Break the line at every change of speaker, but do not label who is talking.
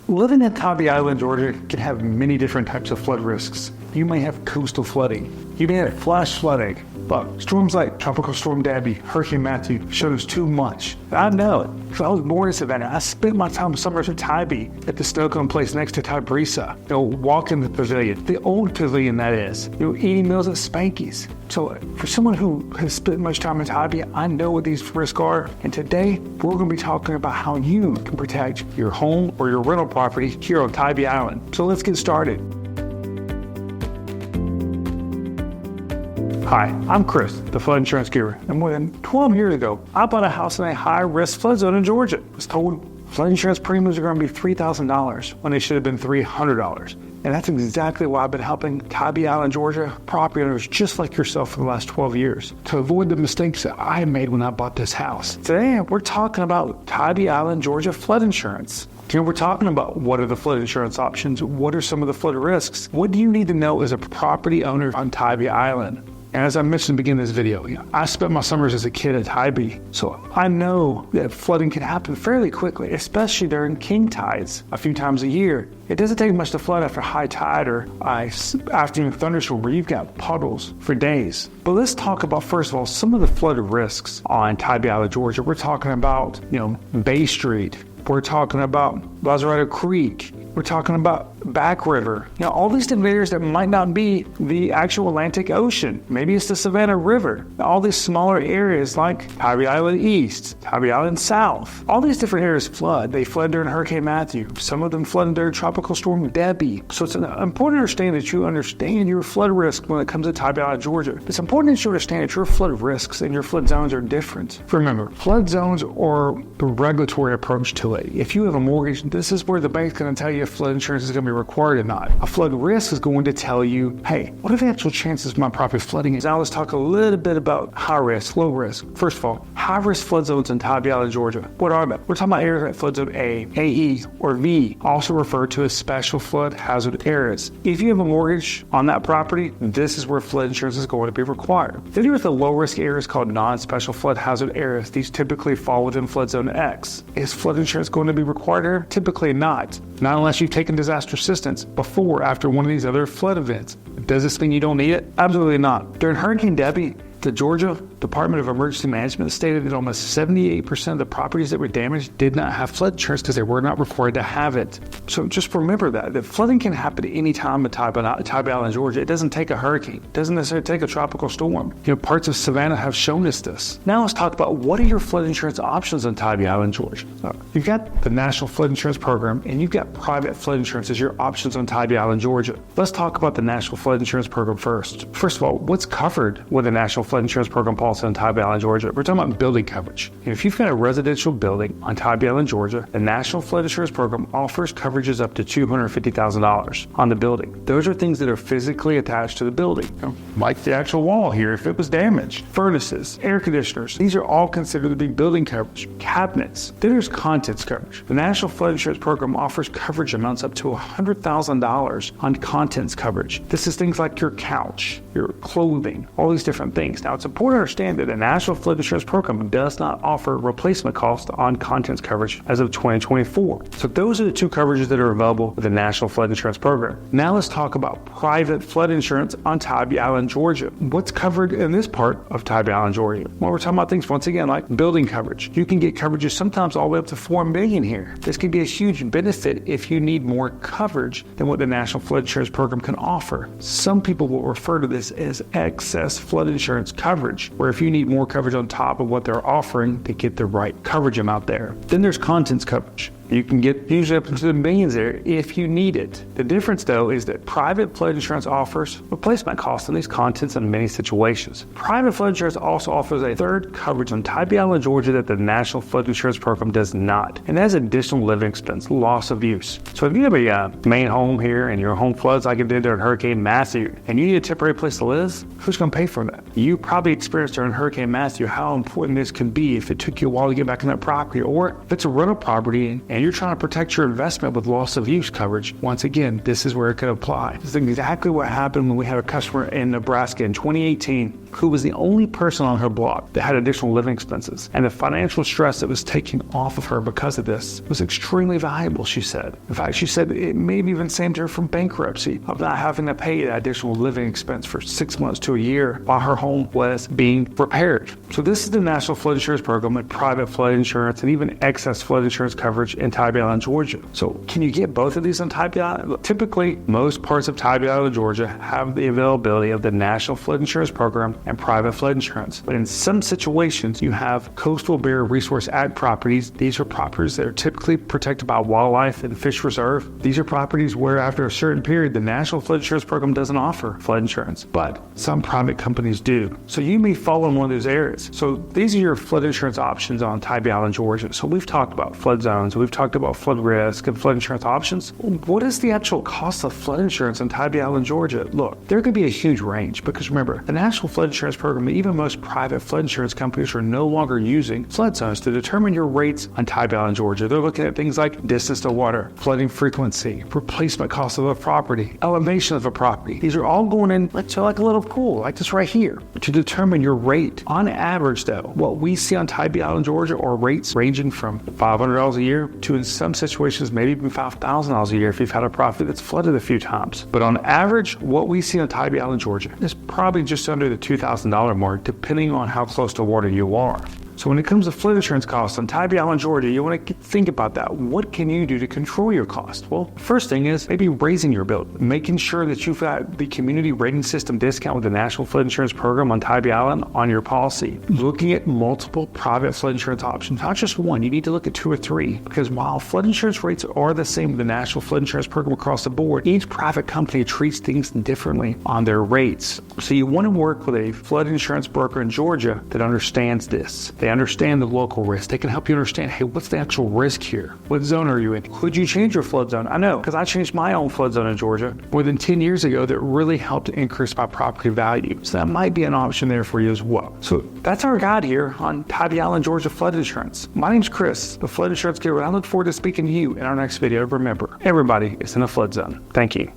Living in Tybee Island, Georgia can have many different types of flood risks. You may have coastal flooding. You may have flash flooding. But storms like Tropical Storm Tybee, Hurricane Matthew showed us too much. I know it. Because I was born in Savannah. I spent my time summers at Tybee at the snow-cone place next to Tybreeza. Walking the pavilion, the old pavilion that is. Eating meals at Spanky's. So for someone who has spent much time in Tybee, I know what these risks are. And today, we're going to be talking about how you can protect your home or your rental property here on Tybee Island. So let's get started. Hi, I'm Chris, the Flood Insurance Guru, and more than 12 years ago, I bought a house in a high-risk flood zone in Georgia. I was told flood insurance premiums are going to be $3,000 when they should have been $300. And that's exactly why I've been helping Tybee Island, Georgia property owners just like yourself for the last 12 years to avoid the mistakes that I made when I bought this house. Today, we're talking about Tybee Island, Georgia flood insurance. Here we're talking about what are the flood insurance options, what are some of the flood risks, what do you need to know as a property owner on Tybee Island? And as I mentioned at the beginning of this video, I spent my summers as a kid at Tybee, so I know that flooding can happen fairly quickly, especially during king tides a few times a year. It doesn't take much to flood after high tide or afternoon thunderstorm where you've got puddles for days. But let's talk about, first of all, some of the flood risks on Tybee Island, Georgia. We're talking about, Bay Street. We're talking about Lazaretto Creek. We're talking about Back River. All these different areas that might not be the actual Atlantic Ocean. Maybe it's the Savannah River. All these smaller areas like Tybee Island East, Tybee Island South. All these different areas flood. They flood during Hurricane Matthew. Some of them flooded during Tropical Storm Tybee. So it's important to understand that you understand your flood risk when it comes to Tybee Island, Georgia. It's important that you understand that your flood risks and your flood zones are different. Remember, flood zones are the regulatory approach to it. If you have a mortgage, this is where the bank's going to tell you if flood insurance is going to be required or not. A flood risk is going to tell you, hey, what are the actual chances of my property flooding? Now let's talk a little bit about high risk, low risk. First of all, high risk flood zones in Tybee Island, Georgia. What are they? We're talking about areas like flood zone A, AE, or V, also referred to as special flood hazard areas. If you have a mortgage on that property, this is where flood insurance is going to be required. Then you have the low risk areas called non-special flood hazard areas. These typically fall within flood zone X. Is flood insurance going to be required here? Typically not. Not unless you've taken disaster assistance before or after one of these other flood events. Does this mean you don't need it? Absolutely not. During Hurricane Tybee, the Georgia Department of Emergency Management stated that almost 78% of the properties that were damaged did not have flood insurance because they were not required to have it. So just remember that flooding can happen at any time in Tybee Island, Georgia. It doesn't take a hurricane. It doesn't necessarily take a tropical storm. Parts of Savannah have shown us this. Now let's talk about what are your flood insurance options on Tybee Island, Georgia. You've got the National Flood Insurance Program and you've got private flood insurance as your options on Tybee Island, Georgia. Let's talk about the National Flood Insurance Program first. First of all, what's covered with the National Flood Insurance Program policy on Tybee Island, Georgia? We're talking about building coverage. If you've got a residential building on Tybee Island, Georgia, the National Flood Insurance Program offers coverages up to $250,000 on the building. Those are things that are physically attached to the building, like the actual wall here if it was damaged, furnaces, air conditioners. These are all considered to be building coverage. Cabinets. Then there's contents coverage. The National Flood Insurance Program offers coverage amounts up to $100,000 on contents coverage. This is things like your couch, your clothing, all these different things. Now, it's important to understand that the National Flood Insurance Program does not offer replacement cost on contents coverage as of 2024. So those are the two coverages that are available with the National Flood Insurance Program. Now let's talk about private flood insurance on Tybee Island, Georgia. What's covered in this part of Tybee Island, Georgia? Well, we're talking about things, once again, like building coverage. You can get coverages sometimes all the way up to $4 million here. This could be a huge benefit if you need more coverage than what the National Flood Insurance Program can offer. Some people will refer to this as excess flood insurance coverage, where if you need more coverage on top of what they're offering to get the right coverage amount there. Then there's contents coverage. You can get usually up into the millions there if you need it. The difference, though, is that private flood insurance offers replacement costs on these contents in many situations. Private flood insurance also offers a third coverage on Tybee Island, Georgia that the National Flood Insurance Program does not, and that's additional living expense, loss of use. So if you have a main home here and your home floods like it did during Hurricane Matthew, and you need a temporary place to live, who's going to pay for that? You probably experienced during Hurricane Matthew how important this can be if it took you a while to get back in that property, or if it's a rental property and you're trying to protect your investment with loss of use coverage. Once again, this is where it can apply. This is exactly what happened when we had a customer in Nebraska in 2018. who was the only person on her block that had additional living expenses. And the financial stress that was taken off of her because of this was extremely valuable, she said. In fact, she said it maybe even saved her from bankruptcy of not having to pay that additional living expense for 6 months to a year while her home was being repaired. So this is the National Flood Insurance Program with private flood insurance and even excess flood insurance coverage in Tybee Island, Georgia. So can you get both of these on Tybee Island? Look, typically, most parts of Tybee Island, Georgia have the availability of the National Flood Insurance Program and private flood insurance. But in some situations, you have Coastal Barrier Resource Act properties. These are properties that are typically protected by wildlife and fish reserve. These are properties where after a certain period, the National Flood Insurance Program doesn't offer flood insurance, but some private companies do. So you may fall in one of those areas. So these are your flood insurance options on Tybee Island, Georgia. So we've talked about flood zones, we've talked about flood risk and flood insurance options. What is the actual cost of flood insurance on Tybee Island, Georgia? Look, there could be a huge range because remember, the National Flood Insurance Program and even most private flood insurance companies are no longer using flood zones to determine your rates on Tybee Island, Georgia. They're looking at things like distance to water, flooding frequency, replacement cost of a property, elevation of a property. These are all going in to like a little pool, like this right here, to determine your rate. On average, though, what we see on Tybee Island, Georgia are rates ranging from $500 a year to, in some situations, maybe even $5,000 a year if you've had a property that's flooded a few times. But on average, what we see on Tybee Island, Georgia is probably just under the $2,000 mark, depending on how close to water you are. So when it comes to flood insurance costs on Tybee Island, Georgia, you want to think about that. What can you do to control your cost? Well, first thing is maybe raising your bill, making sure that you've got the community rating system discount with the National Flood Insurance Program on Tybee Island on your policy. Looking at multiple private flood insurance options, not just one. You need to look at 2 or 3 because while flood insurance rates are the same with the National Flood Insurance Program across the board, each private company treats things differently on their rates. So you want to work with a flood insurance broker in Georgia that understands this. They understand the local risk. They can help you understand, hey, what's the actual risk here? What zone are you in? Could you change your flood zone? I know, because I changed my own flood zone in Georgia more than 10 years ago that really helped increase my property value. So that might be an option there for you as well. So that's our guide here on Tybee Island, Georgia flood insurance. My name's Chris, the Flood Insurance Guru, and I look forward to speaking to you in our next video. Remember, everybody is in a flood zone. Thank you.